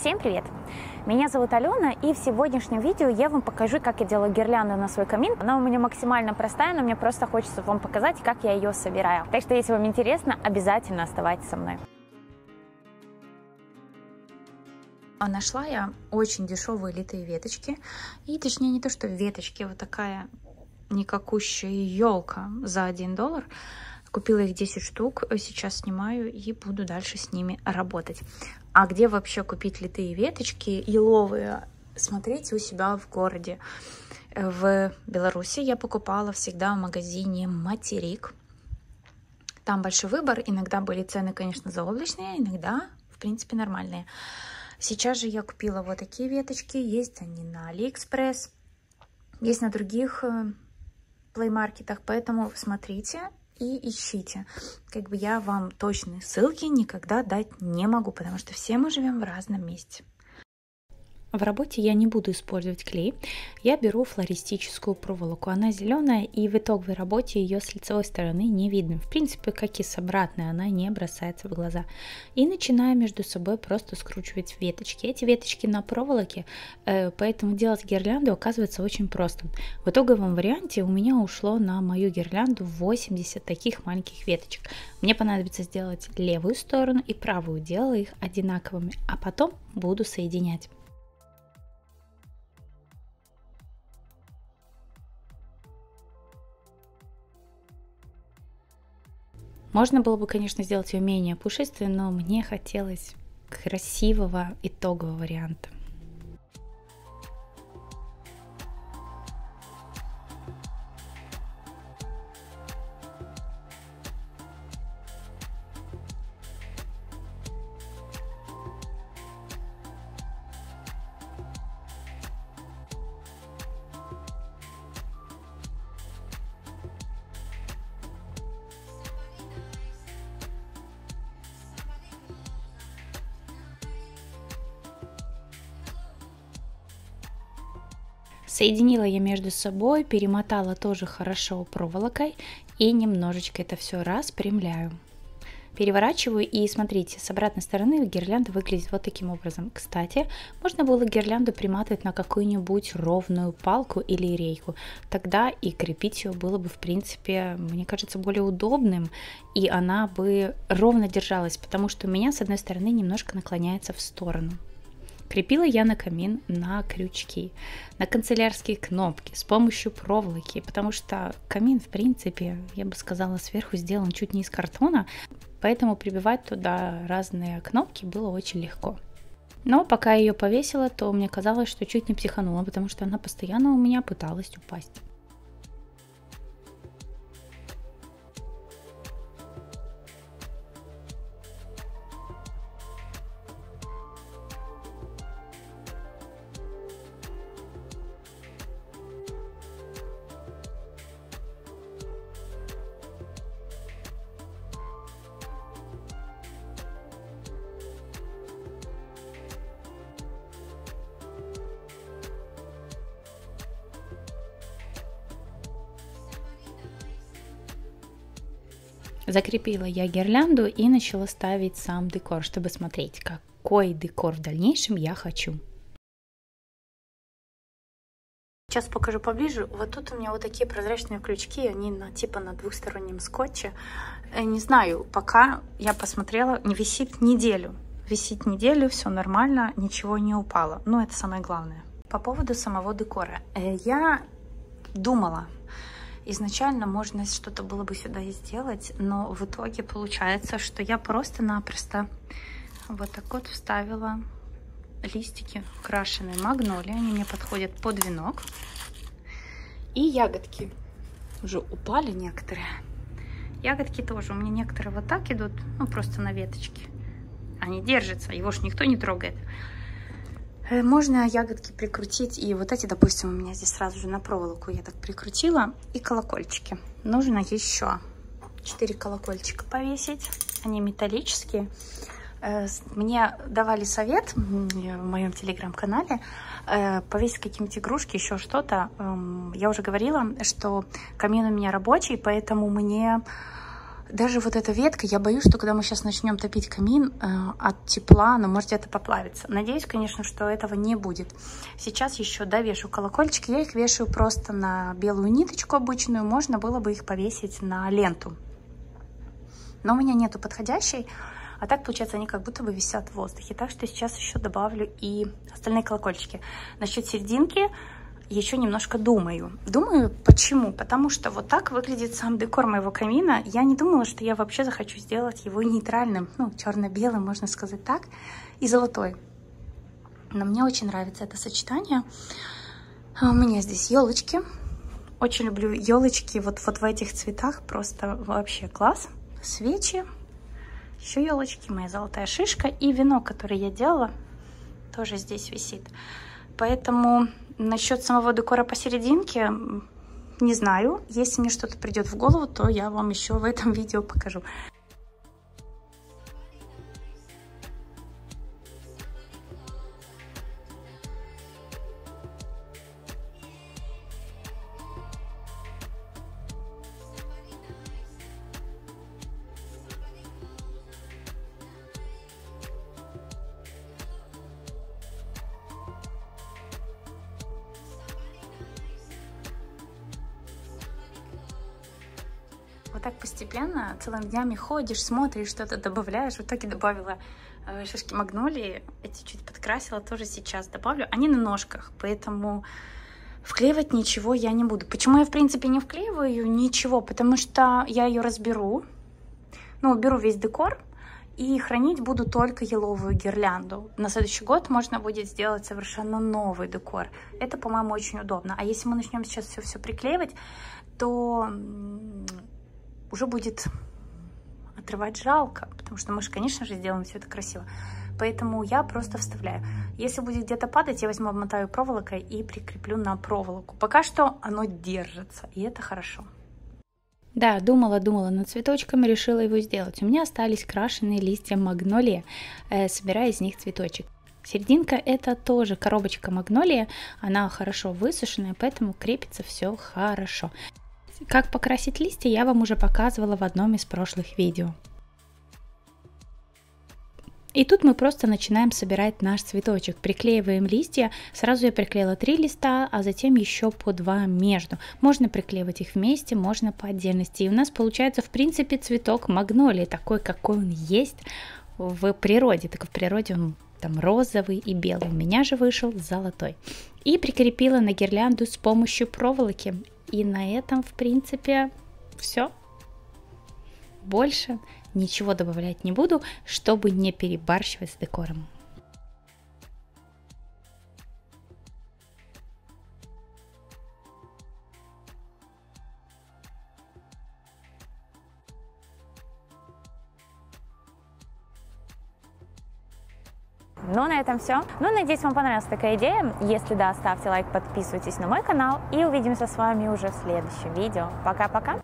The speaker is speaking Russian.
Всем привет! Меня зовут Алена, и в сегодняшнем видео я вам покажу, как я делаю гирлянду на свой камин. Она у меня максимально простая, но мне просто хочется вам показать, как я ее собираю. Так что, если вам интересно, обязательно оставайтесь со мной. Нашла я очень дешевые литые веточки, и точнее не то, что веточки, вот такая никакущая елка за $1. Купила их 10 штук, сейчас снимаю и буду дальше с ними работать. А где вообще купить литые веточки еловые? Смотрите у себя в городе. В Беларуси я покупала всегда в магазине «Материк». Там большой выбор, иногда были цены, конечно, заоблачные, иногда, в принципе, нормальные. Сейчас же я купила вот такие веточки, есть они на Алиэкспресс, есть на других плеймаркетах, поэтому смотрите и ищите. Как бы я вам точные ссылки никогда дать не могу, потому что все мы живем в разном месте. В работе я не буду использовать клей, я беру флористическую проволоку. Она зеленая, и в итоговой работе ее с лицевой стороны не видно. В принципе, как и с обратной, она не бросается в глаза. И начинаю между собой просто скручивать веточки. Эти веточки на проволоке, поэтому делать гирлянду оказывается очень просто. В итоговом варианте у меня ушло на мою гирлянду 80 таких маленьких веточек. Мне понадобится сделать левую сторону и правую, делаю их одинаковыми, а потом буду соединять. Можно было бы, конечно, сделать ее менее пушистой, но мне хотелось красивого итогового варианта. Соединила я между собой, перемотала тоже хорошо проволокой и немножечко это все распрямляю. Переворачиваю, и смотрите, с обратной стороны гирлянда выглядит вот таким образом. Кстати, можно было гирлянду приматывать на какую-нибудь ровную палку или рейку. Тогда и крепить ее было бы, в принципе, мне кажется, более удобным, и она бы ровно держалась, потому что у меня с одной стороны немножко наклоняется в сторону. Крепила я на камин на крючки, на канцелярские кнопки с помощью проволоки, потому что камин, в принципе, я бы сказала, сверху сделан чуть не из картона, поэтому прибивать туда разные кнопки было очень легко. Но пока я ее повесила, то мне казалось, что чуть не психанула, потому что она постоянно у меня пыталась упасть. Закрепила я гирлянду и начала ставить сам декор, чтобы смотреть, какой декор в дальнейшем я хочу. Сейчас покажу поближе. Вот тут у меня вот такие прозрачные крючки, они типа на двухстороннем скотче. Не знаю, пока я посмотрела, не висит неделю. Висит неделю, все нормально, ничего не упало. Но это самое главное. По поводу самого декора. Я думала, изначально можно что-то было бы сюда и сделать, но в итоге получается, что я просто-напросто вот так вот вставила листики крашеной магнолии. Они мне подходят под венок. И ягодки. Уже упали некоторые. Ягодки тоже. У меня некоторые вот так идут, ну просто на веточке. Они держатся, его ж никто не трогает. Можно ягодки прикрутить, и вот эти, допустим, у меня здесь сразу же на проволоку я так прикрутила, и колокольчики. Нужно еще 4 колокольчика повесить, они металлические. Мне давали совет в моем телеграм-канале повесить какие-нибудь игрушки, еще что-то. Я уже говорила, что камин у меня рабочий, поэтому мне Даже вот эта ветка, я боюсь, что когда мы сейчас начнем топить камин, от тепла она может где-то поплавиться. Надеюсь, конечно, что этого не будет. Сейчас еще довешу колокольчики. Я их вешаю просто на белую ниточку обычную. Можно было бы их повесить на ленту. Но у меня нету подходящей. А так, получается, они как будто бы висят в воздухе. Так что сейчас еще добавлю и остальные колокольчики. Насчет серединки еще немножко думаю. Думаю, почему? Потому что вот так выглядит сам декор моего камина. Я не думала, что я вообще захочу сделать его нейтральным, ну, черно-белым, можно сказать так, и золотой. Но мне очень нравится это сочетание. У меня здесь елочки. Очень люблю елочки вот в этих цветах. Просто вообще класс. Свечи. Еще елочки, моя золотая шишка. И венок, который я делала, тоже здесь висит. Поэтому насчет самого декора посерединке, не знаю. Если мне что-то придет в голову, то я вам еще в этом видео покажу. Вот так постепенно, целыми днями ходишь, смотришь, что-то добавляешь. В итоге добавила шишки магнолии. Эти чуть подкрасила, тоже сейчас добавлю. Они на ножках, поэтому вклеивать ничего я не буду. Почему я, в принципе, не вклеиваю ничего? Потому что я ее разберу. Ну, уберу весь декор. И хранить буду только еловую гирлянду. На следующий год можно будет сделать совершенно новый декор. Это, по-моему, очень удобно. А если мы начнем сейчас все приклеивать, то уже будет отрывать жалко, потому что мы же, конечно же, сделаем все это красиво. Поэтому я просто вставляю. Если будет где-то падать, я возьму, обмотаю проволокой и прикреплю на проволоку. Пока что оно держится, и это хорошо. Да, думала над цветочками, решила его сделать. У меня остались крашеные листья магнолии, собираю из них цветочек. Серединка — это тоже коробочка магнолии, она хорошо высушенная, поэтому крепится все хорошо. Как покрасить листья, я вам уже показывала в одном из прошлых видео. И тут мы просто начинаем собирать наш цветочек. Приклеиваем листья. Сразу я приклеила 3 листа, а затем еще по 2 между. Можно приклеивать их вместе, можно по отдельности. И у нас получается, в принципе, цветок магнолии, такой, какой он есть в природе. Так в природе он там розовый и белый. У меня же вышел золотой. И прикрепила на гирлянду с помощью проволоки. И на этом, в принципе, все. Больше ничего добавлять не буду, чтобы не перебарщивать с декором. Ну, на этом все. Ну, надеюсь, вам понравилась такая идея. Если да, ставьте лайк, подписывайтесь на мой канал. И увидимся с вами уже в следующем видео. Пока-пока!